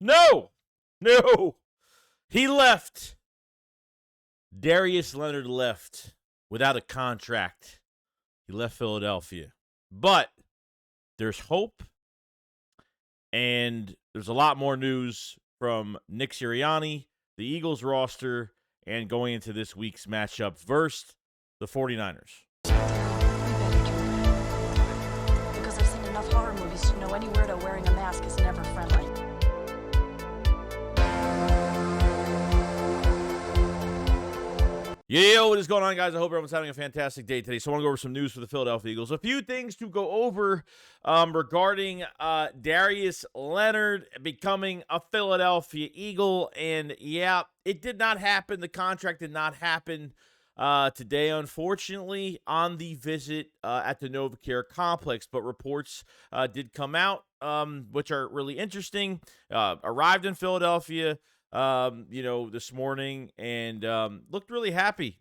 No. He left. Darius Leonard left without a contract. He left Philadelphia. But there's hope, and there's a lot more news from Nick Siriani, the Eagles roster, and going into this week's matchup versus the 49ers. Because I've seen enough horror movies to know any weirdo wearing a mask is never friendly. Yo, what is going on, guys? I hope everyone's having a fantastic day today. So I want to go over some news for the Philadelphia Eagles. A few things to go over regarding Darius Leonard becoming a Philadelphia Eagle. And, yeah, it did not happen. The contract did not happen today, unfortunately, on the visit at the NovaCare complex. But reports did come out, which are really interesting. Arrived in Philadelphia this morning, and looked really happy.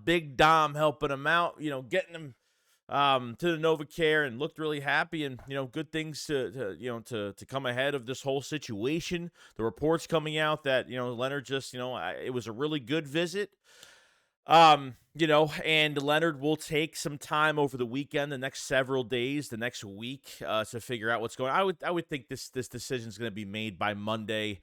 Big Dom helping him out, getting him to the NovaCare, and looked really happy, and good things to come ahead of this whole situation. The reports coming out that Leonard just it was a really good visit. And Leonard will take some time over the weekend, the next several days, the next week, to figure out what's going on. I would think this decision is going to be made by Monday,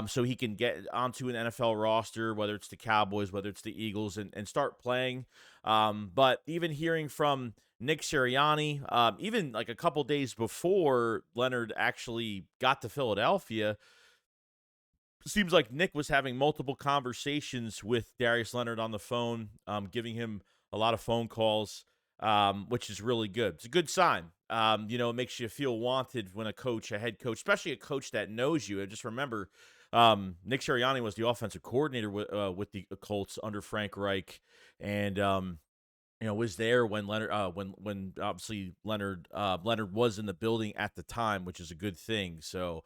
so he can get onto an NFL roster, whether it's the Cowboys, whether it's the Eagles, and start playing. But even hearing from Nick Siriani, even like a couple days before Leonard actually got to Philadelphia, seems like Nick was having multiple conversations with Darius Leonard on the phone, giving him a lot of phone calls, which is really good. It's a good sign. It makes you feel wanted when a head coach, especially a coach that knows you. And just remember, Nick Siriani was the offensive coordinator with the Colts under Frank Reich, and was there when Leonard, when obviously Leonard was in the building at the time, which is a good thing. So,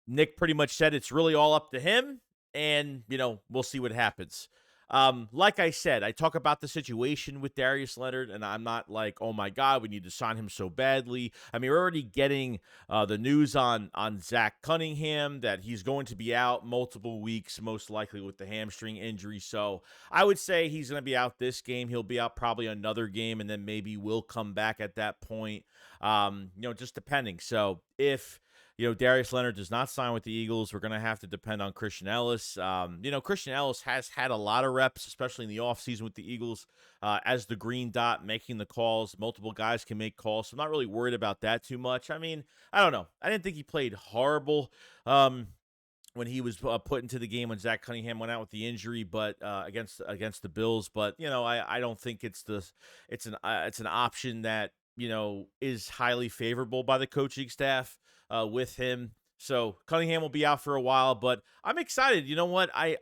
Nick pretty much said it's really all up to him, and, we'll see what happens. Like I said, I talk about the situation with Darius Leonard, and I'm not like, oh my God, we need to sign him so badly. I mean, we're already getting the news on Zach Cunningham that he's going to be out multiple weeks, most likely with the hamstring injury. So I would say he's going to be out this game. He'll be out probably another game, and then maybe we'll come back at that point, just depending. So if Darius Leonard does not sign with the Eagles, we're going to have to depend on Christian Ellis. Christian Ellis has had a lot of reps, especially in the offseason with the Eagles, as the green dot, making the calls. Multiple guys can make calls, so I'm not really worried about that too much. I mean, I don't know. I didn't think he played horrible when he was put into the game when Zach Cunningham went out with the injury, but against the Bills. But I don't think it's an option that is highly favorable by the coaching staff with him. So Cunningham will be out for a while, but I'm excited. You know what? I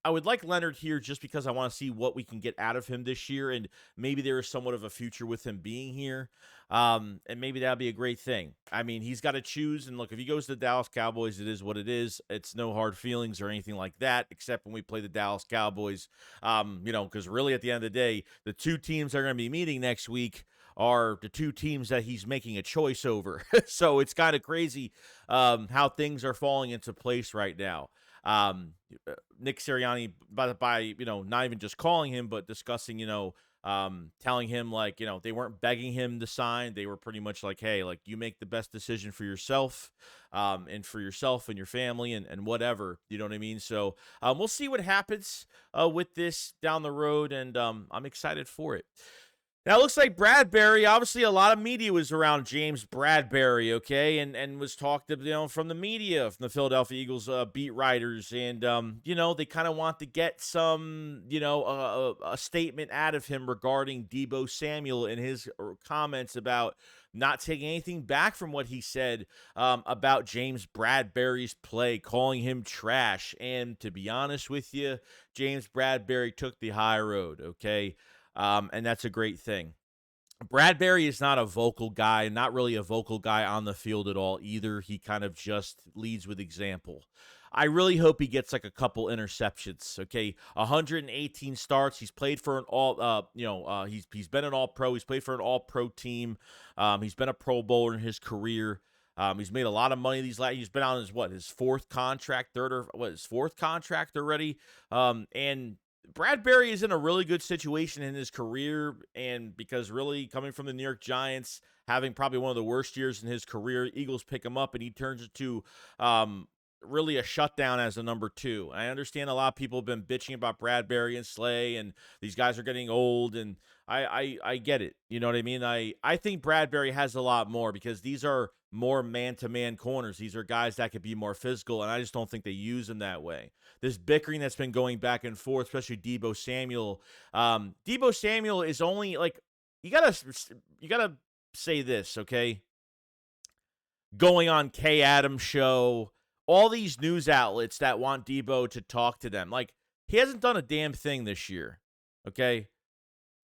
would like Leonard here just because I want to see what we can get out of him this year, and maybe there is somewhat of a future with him being here. And maybe that'd be a great thing. I mean, he's got to choose, and look, if he goes to the Dallas Cowboys, it is what it is. It's no hard feelings or anything like that, except when we play the Dallas Cowboys. Because really at the end of the day, the two teams that are going to be meeting next week are the two teams that he's making a choice over. So it's kind of crazy how things are falling into place right now. Nick Siriani, by not even just calling him, but discussing, telling him, like, they weren't begging him to sign. They were pretty much like, hey, like, you make the best decision for yourself, and for yourself and your family and whatever, you know what I mean? So we'll see what happens with this down the road, and I'm excited for it. Now, it looks like Bradberry, obviously a lot of media was around James Bradberry, okay, and was talked, from the media, from the Philadelphia Eagles beat writers, and, they kind of want to get some, a statement out of him regarding Deebo Samuel and his comments about not taking anything back from what he said about James Bradberry's play, calling him trash, and to be honest with you, James Bradberry took the high road, okay? And that's a great thing. Bradberry is not a vocal guy, not really a vocal guy on the field at all either. He kind of just leads with example. I really hope he gets like a couple interceptions. Okay, 118 starts. He's played for an all. He's been an All-Pro. He's played for an All-Pro team. He's been a Pro Bowler in his career. He's made a lot of money he's been on his fourth contract, his fourth contract already. And Bradberry is in a really good situation in his career, and because really coming from the New York Giants, having probably one of the worst years in his career, Eagles pick him up and he turns it to really a shutdown as a number 2. I understand a lot of people have been bitching about Bradberry and Slay, and these guys are getting old, and I get it. You know what I mean? I think Bradberry has a lot more because these are more man-to-man corners. These are guys that could be more physical, and I just don't think they use them that way. This bickering that's been going back and forth, especially Deebo Samuel. Deebo Samuel is only like you gotta say this, okay? Going on Kay Adams' show, all these news outlets that want Deebo to talk to them. Like, he hasn't done a damn thing this year, okay?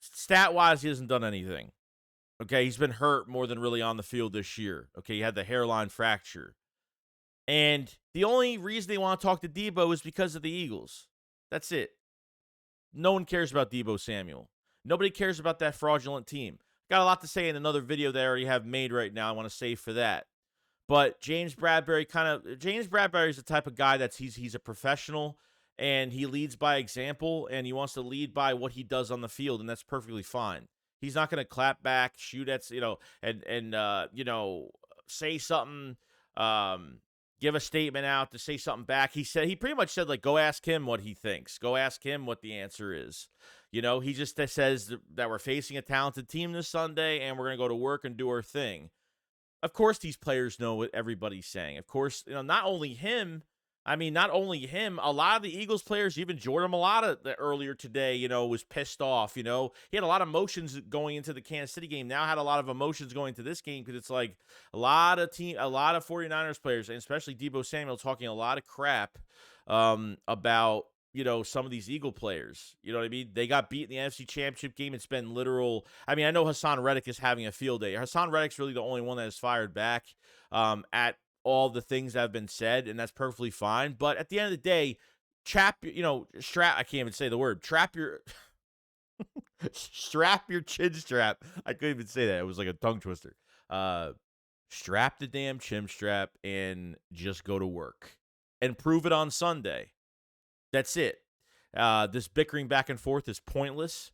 Stat-wise, he hasn't done anything, okay? He's been hurt more than really on the field this year, okay? He had the hairline fracture. And the only reason they want to talk to Deebo is because of the Eagles. That's it. No one cares about Deebo Samuel. Nobody cares about that fraudulent team. Got a lot to say in another video that I already have made right now. I want to save for that. But James Bradberry is the type of guy he's a professional, and he leads by example, and he wants to lead by what he does on the field, and that's perfectly fine. He's not going to clap back, shoot at, say something, give a statement out to say something back. He pretty much said, like, go ask him what he thinks. Go ask him what the answer is. He just says that we're facing a talented team this Sunday, and we're going to go to work and do our thing. Of course, these players know what everybody's saying. Of course, not only him, a lot of the Eagles players, even Jordan Mailata earlier today, was pissed off. He had a lot of emotions going into the Kansas City game. Now had a lot of emotions going into this game because it's like a lot of 49ers players, and especially Deebo Samuel, talking a lot of crap about some of these Eagle players. You know what I mean? They got beat in the NFC Championship game. It's been literal. I mean, I know Hassan Reddick is having a field day. Hassan Reddick's really the only one that has fired back at all the things that have been said, and that's perfectly fine. But at the end of the day, strap, I can't even say the word. Strap your chin strap. I couldn't even say that. It was like a tongue twister. Strap the damn chin strap and just go to work and prove it on Sunday. That's it. This bickering back and forth is pointless.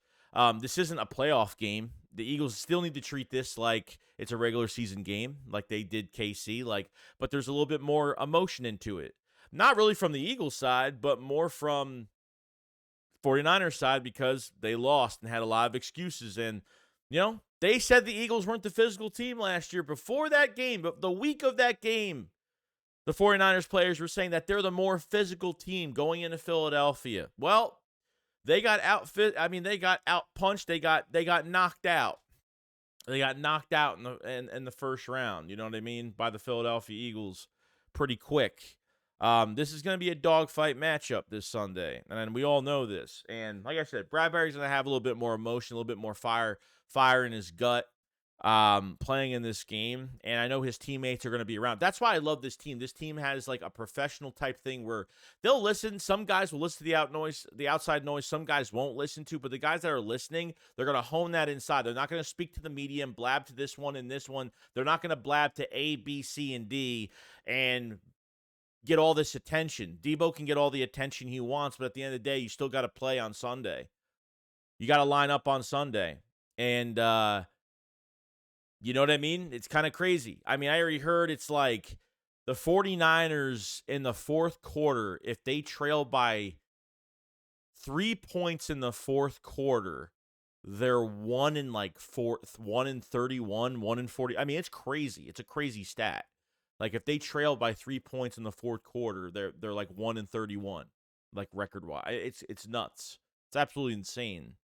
This isn't a playoff game. The Eagles still need to treat this like it's a regular season game, like they did KC. But there's a little bit more emotion into it. Not really from the Eagles side, but more from 49ers side because they lost and had a lot of excuses. And, they said the Eagles weren't the physical team last year. Before that game, but the week of that game, the 49ers players were saying that they're the more physical team going into Philadelphia. Well, they got they got out-punched. They got knocked out. They got knocked out in the first round, you know what I mean, by the Philadelphia Eagles pretty quick. This is going to be a dogfight matchup this Sunday, and we all know this. And like I said, Bradberry's going to have a little bit more emotion, a little bit more fire in his gut. Playing in this game, and I know his teammates are going to be around. That's why I love this team. This team has like a professional type thing where they'll listen. Some guys will listen to the outside noise. Some guys won't listen to, but the guys that are listening, they're going to hone that inside. They're not going to speak to the media and blab to this one and this one. They're not going to blab to A, B, C, and D and get all this attention. Deebo can get all the attention he wants, but at the end of the day, you still got to play on Sunday. You got to line up on Sunday. And, you know what I mean? It's kind of crazy. I mean, I already heard it's like the 49ers in the fourth quarter, if they trail by 3 points in the fourth quarter, they're 1 in 31, 1 in 40. I mean, it's crazy. It's a crazy stat. Like if they trail by 3 points in the fourth quarter, they're like 1 in 31, like record-wise. It's nuts. It's absolutely insane.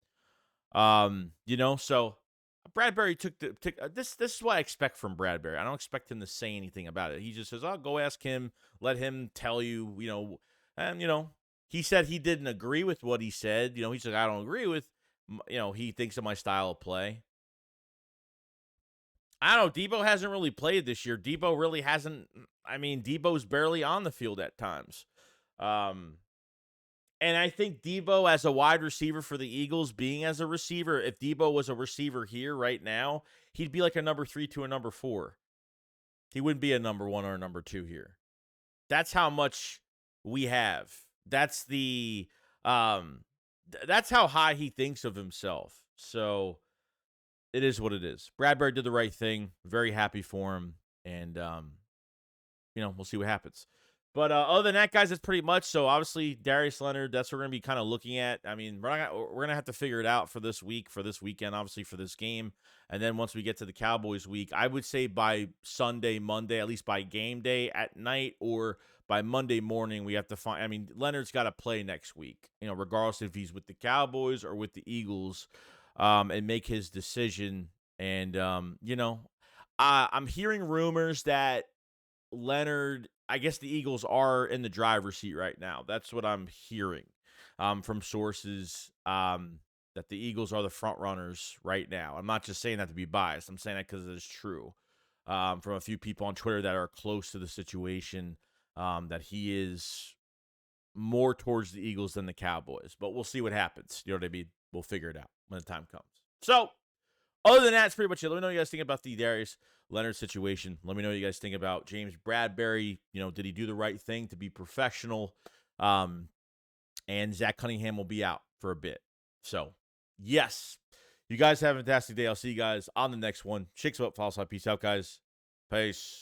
So Bradberry took this is what I expect from Bradberry. I don't expect him to say anything about it. He just says, "Oh, go ask him, let him tell you, and he said he didn't agree with what he said. He said I don't agree with, he thinks of my style of play. I don't know. Deebo hasn't really played this year. Deebo really hasn't. I mean, Deebo's barely on the field at times. And I think Deebo as a wide receiver for the Eagles, being as a receiver, if Deebo was a receiver here right now, he'd be like a number 3 to a number 4. he wouldn't be a number 1 or a number 2 here. That's how much we have. That's the that's how high he thinks of himself. So it is what it is. Bradberry did the right thing. Very happy for him. And we'll see what happens. But other than that, guys, that's pretty much. So obviously, Darius Leonard, that's what we're gonna be kind of looking at. I mean, we're gonna have to figure it out for this week, for this weekend, obviously for this game, and then once we get to the Cowboys week, I would say by Sunday, Monday, at least by game day at night, or by Monday morning, we have to find. I mean, Leonard's got to play next week, regardless if he's with the Cowboys or with the Eagles, and make his decision. And I'm hearing rumors that Leonard, I guess the Eagles are in the driver's seat right now. That's what I'm hearing from sources, that the Eagles are the front runners right now. I'm not just saying that to be biased. I'm saying that because it is true. From a few people on Twitter that are close to the situation, that he is more towards the Eagles than the Cowboys. But we'll see what happens. You know what I mean? We'll figure it out when the time comes. So, other than that, that's pretty much it. Let me know what you guys think about the Darius Leonard situation. Let me know what you guys think about James Bradberry. Did he do the right thing to be professional? And Zach Cunningham will be out for a bit. So, yes. You guys have a fantastic day. I'll see you guys on the next one. Shakes up, follow, peace out, guys. Peace.